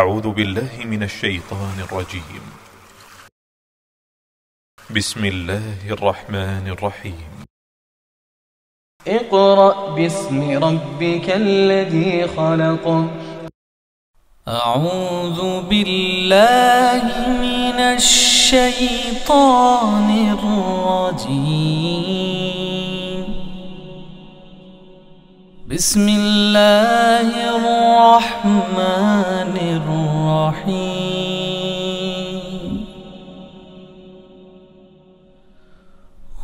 أعوذ بالله من الشيطان الرجيم. بسم الله الرحمن الرحيم. اقرأ باسم ربك الذي خلق. أعوذ بالله من الشيطان الرجيم. بسم الله الرحمن الرحيم.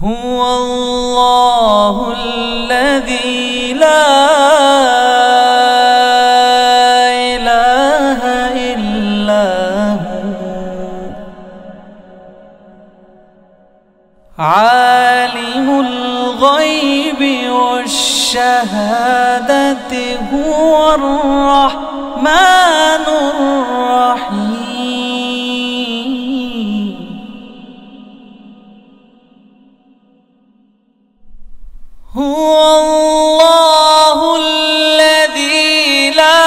هو الله الذي لا إله إلا هو عالم الغيب والشهادة هو الرحمن الرحيم. هو الله الذي لا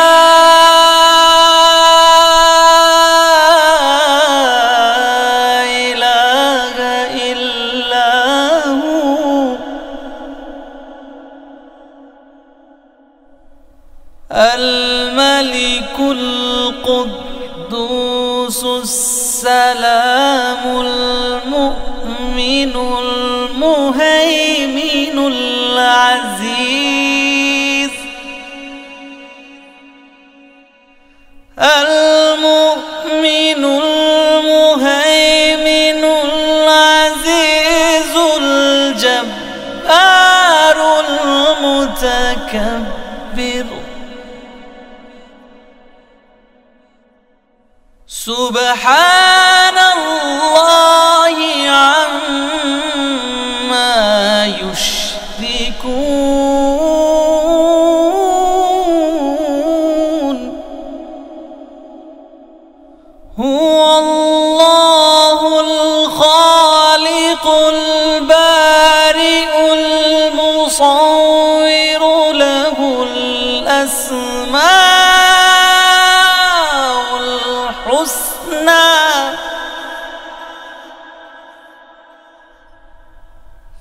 إله إلا هو الملك القدوس السلام المؤمن المهيمن العزيز المؤمن المهيمن العزيز الجبار المتكبر. سبحان الله عما يشركون. هو الله الخالق البارئ المصور له الأسماء الحسنى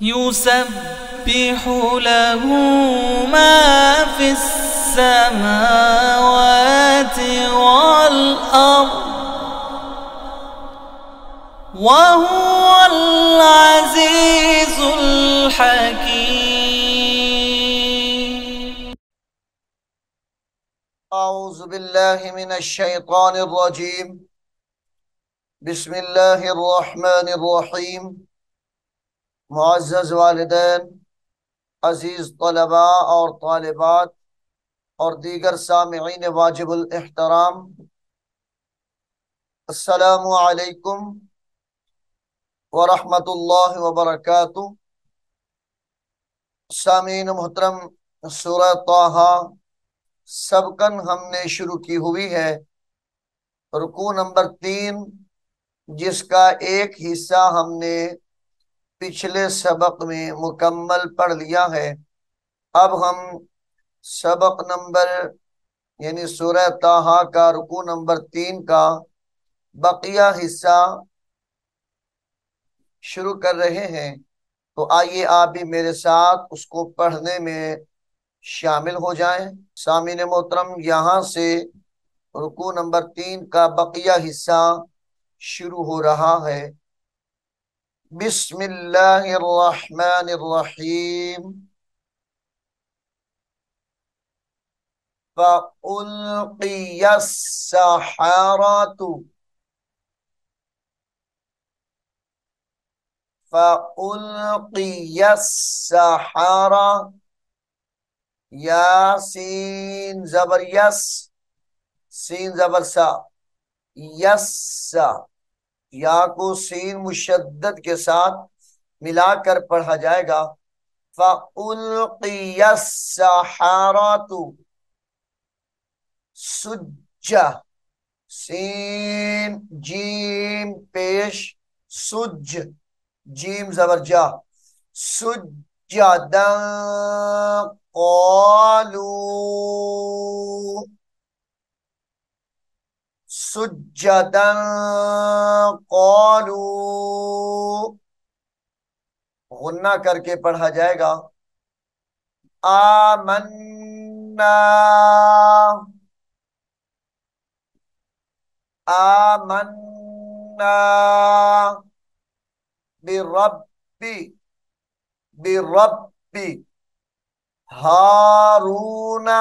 يسبح له ما في السماوات والأرض وهو العزيز الحكيم. أعوذ بالله من الشيطان الرجيم. بسم الله الرحمن الرحيम. मुअज़्ज़ज़ वालिदैन, अजीज तलबा और तालिबात और दीगर सामिईन वाजिबुल एहतराम, अस्सलामु अलैकुम व रहमतुल्लाहि व बरकातुहू। सामीन मोहतरम, सूरह ताहा सबकन हमने शुरू की हुई है। रुकू नंबर 3, जिसका एक हिस्सा हमने पिछले सबक में मुकम्मल पढ़ लिया है। अब हम सबक नंबर यानी सूरह ताहा का रुकू नंबर 3 का बकिया हिस्सा शुरू कर रहे हैं। तो आइए आप भी मेरे साथ उसको पढ़ने में शामिल हो जाएं। सामीन मोहतरम, यहाँ से रुकू नंबर 3 का बकिया हिस्सा शुरू हो रहा है। बिस्मिल्लाहिर्रहमानिर्रहीम। फ़उल्क़ियस्सहरतु फ़उल्क़ियस्सहरा, यासीन ज़बर यस, सीन ज़बर सा, यस्सा, या को सीन मुशद्दद के साथ मिलाकर पढ़ा जाएगा। फ़उल्क़ियस्सहरतु सुज्जा, सीन जीम पेश, सुज जीम ज़बर जा, सुज्जदा क़ालू सुज्जदन क़ालू, गुन्ना करके पढ़ा जाएगा। आमन्ना, आमन्ना बिरब्बी, बिरब्बी हारूना,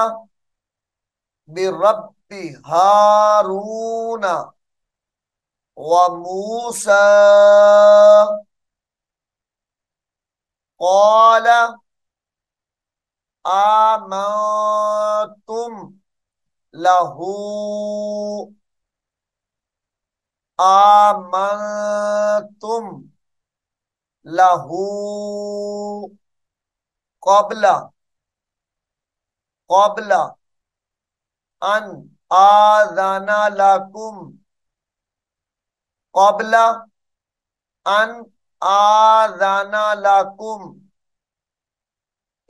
बिरब्बी हारूना व मूसा क़ाल आमंतुम लहू, आमंतुम लहू क़ब्ला, क़ब्ला अन आज़ाना लकुम, क़ब्ला अन आज़ाना लकुम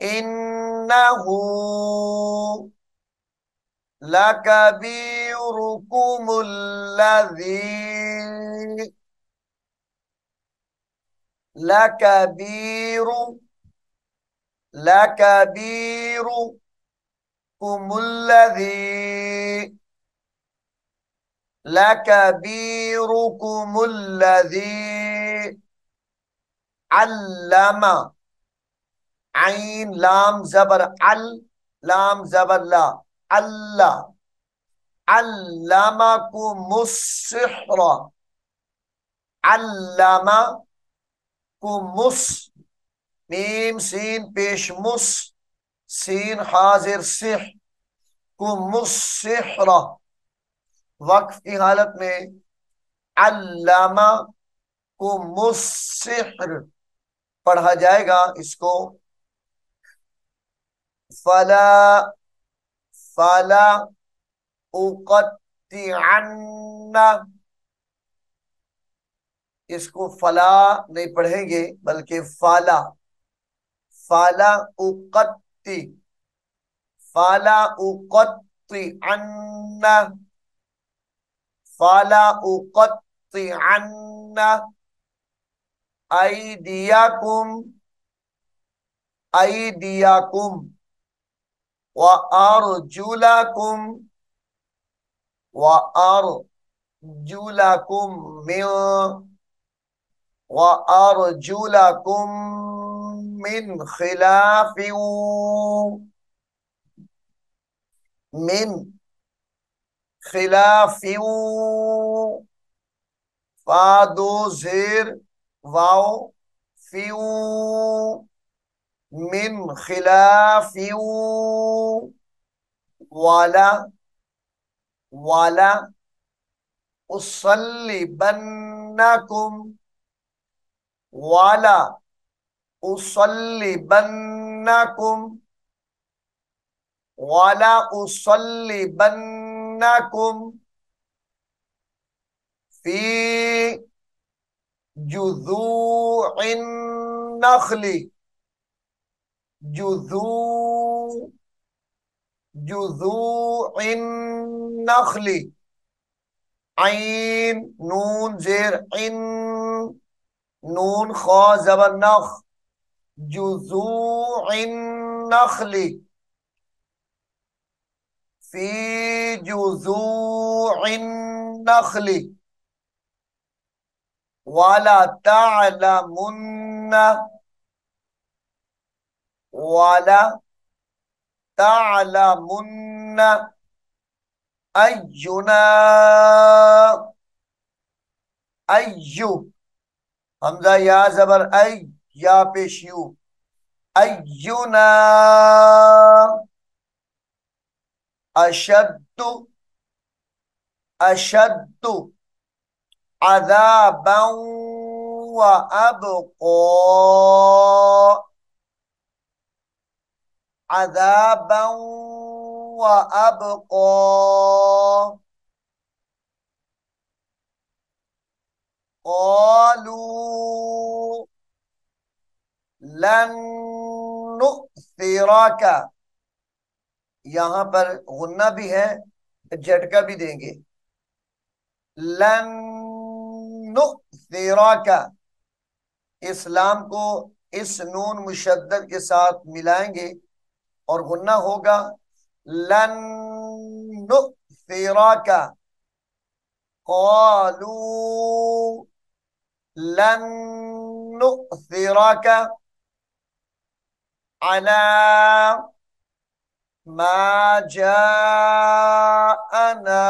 इन्नहु लकबीरुकुमुल्लज़ी, लकबीरु, लकबीरुकुमुल्लज़ी, लकबीरुकुमुल्लज़ी अल्लमा, आइन लाम जबर अल, लाम जबर ला, अल्लाह, अल्लमाकुमुस्सिहरा, अल्लमाकुमुस, मीम सीन पेश मुस, सीन हाजिर सिह, कुमुस्सिहरा, वक्फ की हालत में अल्लमाकुमुस्सिहर पढ़ा जाएगा। इसको फला, फला उक़त्तिअन्ना, इसको फला नहीं पढ़ेंगे बल्कि फाला, फाला उक़त्ति, फाला उक़त्तिअन्ना, फाला उक़त्तिअन्ना ऐदियकुम, ऐदियकुम व अर्जुलकुम, व अर्जुलकुम मिन, व अर्जुलकुम मिन खिलाफिन, मिन खिलाफिन, फा दो जेर वाओ फिऊ, मिन खिलाफिन वाला, वाला उसल्लिबन्नकुम, वाला उसल्लिबन्नकुम, वाला उसल्लिबन्नकुम फी जुज़ूइन नखली, जुज़ू, जुज़ूइन नखली, ऐन नून जेर इन, नून खा जबर नख, जुज़ूइन नखली, फी जुज़ूइन नखली वाला तालमुन्ना, वाला तालमुन्ना अय्युना, अय्यु हमजा या जबर ऐ, या पेश यू, अय्युना अशद्दु, अशद्दु अज़ाबन व अबक़ा, अज़ाबन व अबक़ा क़ालू लन नु'थिरका, यहां पर गुन्ना भी है, झटका भी देंगे। लन नुसिरका, इस्लाम को इस नून मुशद्दद के साथ मिलाएंगे और गुन्ना होगा लन नुसिरका। क़ालू लन नुसिरका अला मा जाअना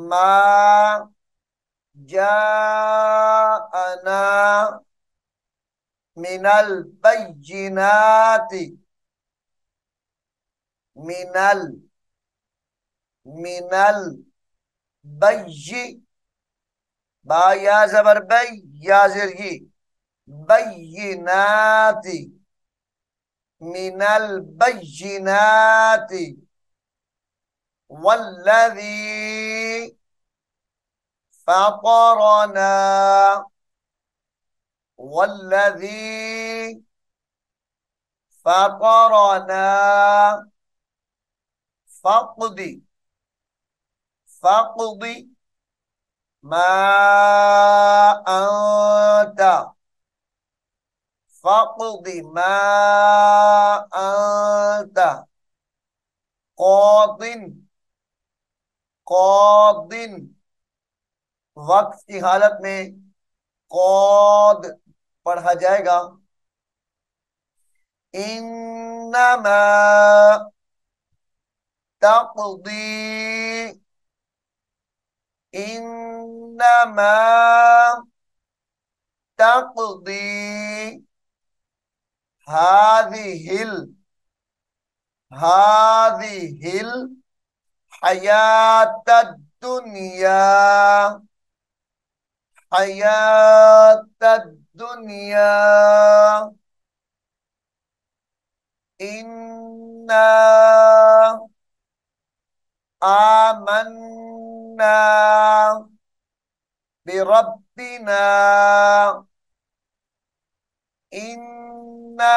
मा जाअना मिनल बैयिनाति मिनल मिनल बैयि, बा या जबर बै, या ज़ेर ये, बैयिनाति मिनल बैयिनाति वल्लज़ी फ़तरना वल्लज़ी फ़तरना फ़क़्दी फ़क़्दी मा अंत फ़क़्दी मा अंत क़ादिन क़ादिन, वक्फ की हालत में क़ाद पढ़ा जाएगा। इन्नमा तक़दी इन्नमा तक़दी हाज़िहिल हाज़िहिल हयातद दुनिया हयातद दुनिया इन्ना आमन्ना बिरब्बिना इन्ना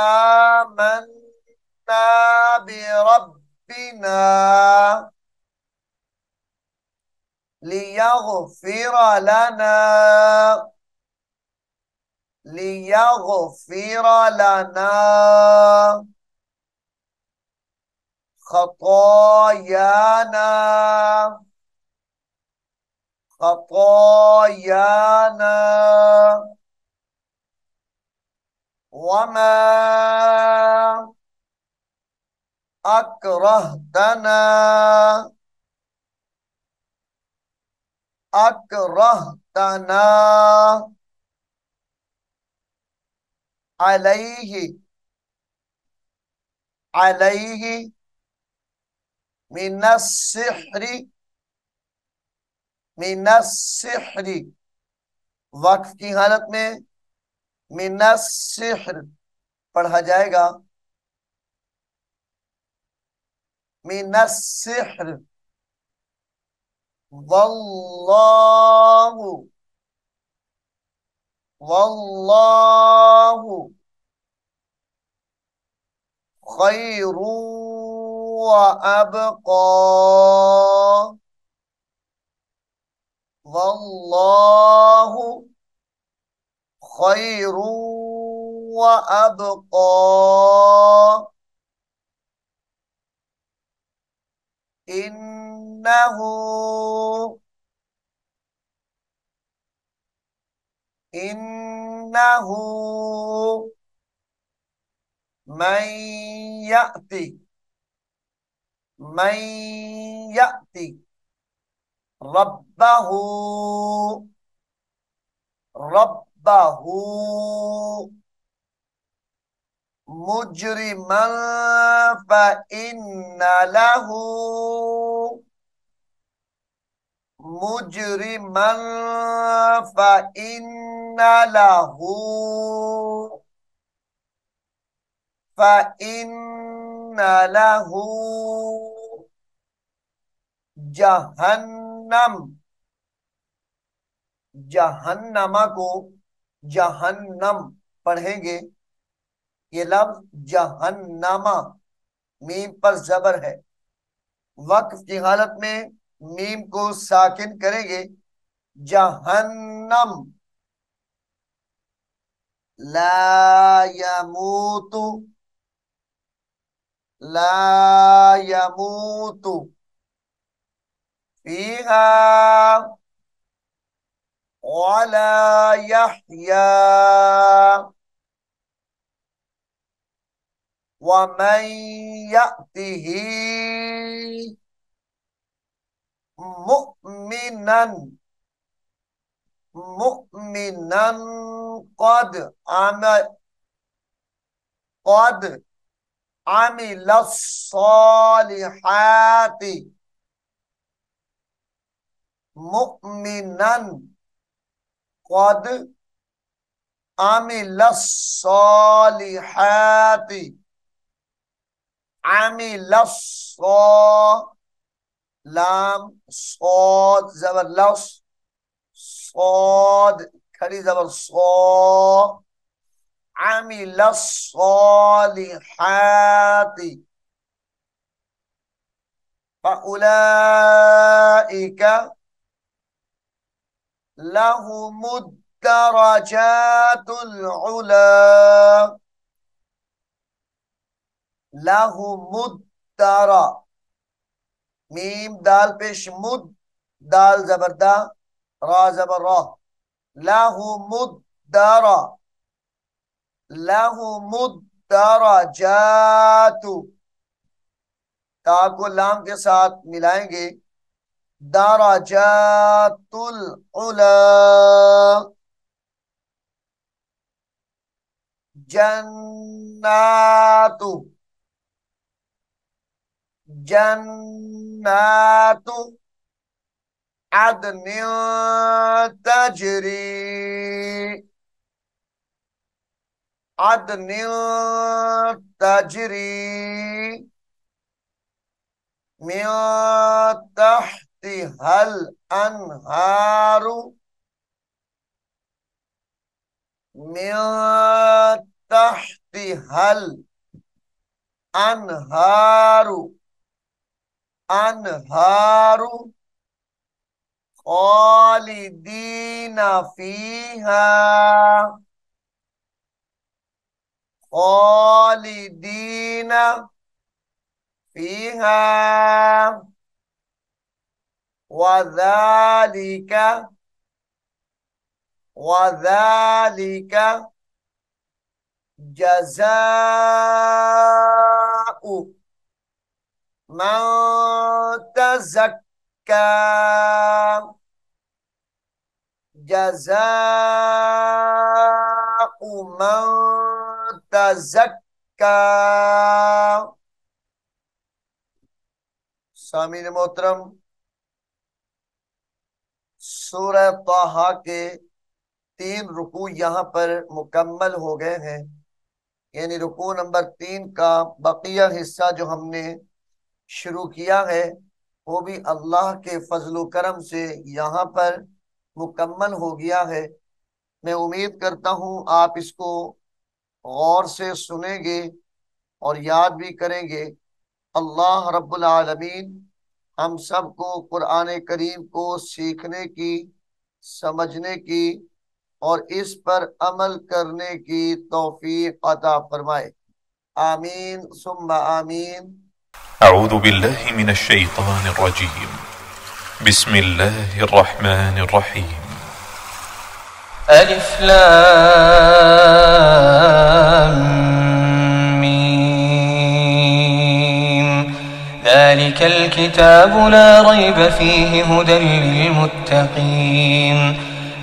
आमन्ना बिरब्बिना लियग़फ़िर लना लियग़फ़िर लना ख़तायाना ख़तायाना वमा अकरहतना अकरहतना अलैहि अलैहि मिनस्सिहरी मिनस्सिहरी, वक्फ की हालत में मिनस्सिहर पढ़ा जाएगा। मिनस्सिहर वल्लाहु वल्लाहु खैरु व अबक़ा वल्लाहु खैरु व अबक़ा इन्नहु इन्नहु मन यअति मन यअति रब्बहु रब्बहु मुजरिमन फ़इन्ना लहू मुजरिमन फ़इन्ना लहू फ़इन्ना लहू जहन्नम, जहन्नमा को जहन्नम पढ़ेंगे। ये लफ्ज जहन्नमा मीम पर जबर है, वक्फ की हालत में मीम को साकिन करेंगे। जहन्नम, ला यमूतु, ला यमूतु फीहा वला यहया वमन यअतिही मुमिनन मुमिनन कद आमिलस्सालिहाति, मुमिनन कद आमिलस्सालिहाति, आमिलस्सा लाम सौद जबर लस, सौद खड़ी जबर सौ, आमिलस्सालिहाति फउलाइका लहुमुद्दरजातुल उला, लहुमुद्दरा मीम दाल पेश मुद, दाल जबरदा, रा जबर रा, लहुमुद्दरा, लहुमुद्दरजातु, ता को लाम के साथ मिलाएंगे। दरजातुल उला, जन्नातु, जन्नातु अदनिन तजरी, अदनिन तजरी मिन तहतिहल अनहारु, मिन तहतिहल अनहारु, अनहारु खालिदीना फीहा, खालिदीना फीहा वज़ालिका, वज़ालिका जज़ाउ मन तज़क्का, जज़ाउ मन तज़क्का। सामीन मोहतरम, सूरह ताहा के 3 रुकू यहाँ पर मुकम्मल हो गए हैं। यानी रुकू नंबर 3 का बकिया हिस्सा जो हमने शुरू किया है वो भी अल्लाह के फजल करम से यहाँ पर मुकम्मल हो गया है। मैं उम्मीद करता हूँ आप इसको गौर से सुनेंगे और याद भी करेंगे। अल्लाह रब्बुल आलमीन हम सबको कुरान करीम को सीखने की, समझने की और इस पर अमल करने की तौफीक अता फरमाए। आमीन सुम्मा आमीन। अऊज़ु बिल्लाहि मिनश शैतानिर रजीम। बिस्मिल्लाहिर रहमानिर रहीम। अलिफ लाम मीम। ज़ालिकल किताबु ला रैब फ़ीहि हुदन लिलमुत्तक़ीन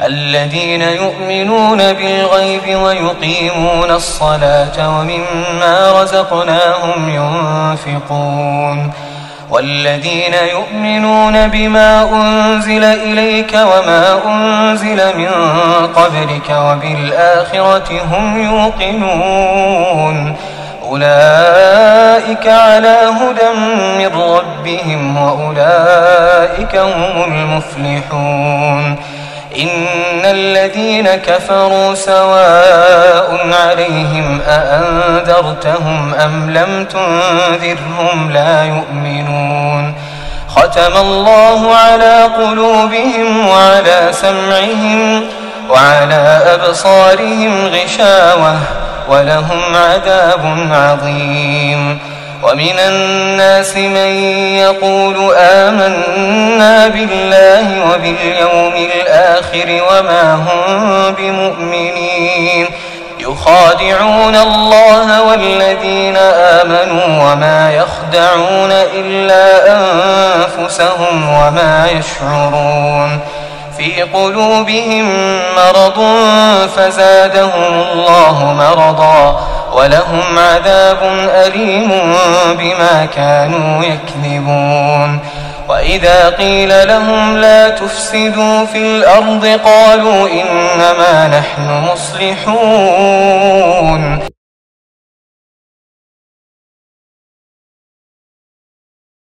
الذين يؤمنون بالغيب ويقيمون الصلاة ومما رزقناهم ينفقون والذين يؤمنون بما أنزل إليك وما أنزل من قبلك وبالآخرة هم يوقنون أولئك على هدى من ربهم وأولئك هم المفلحون إن الذين كفروا سواء عليهم أأنذرتهم أم لم تنذرهم لا يؤمنون ختم الله على قلوبهم وعلى سمعهم وعلى أبصارهم غشاوة ولهم عذاب عظيم. ومن الناس من يقول آمنا بالله وباليوم الآخر وما هم بمؤمنين يخادعون الله والذين آمنوا وما يخدعون إلا أنفسهم وما يشعرون. في قلوبهم مرض فزادهم الله مرضا ولهم عذاب أليم بما كانوا يكذبون. وإذا قيل لهم لا تفسدوا في الأرض قالوا إنما نحن مصلحون.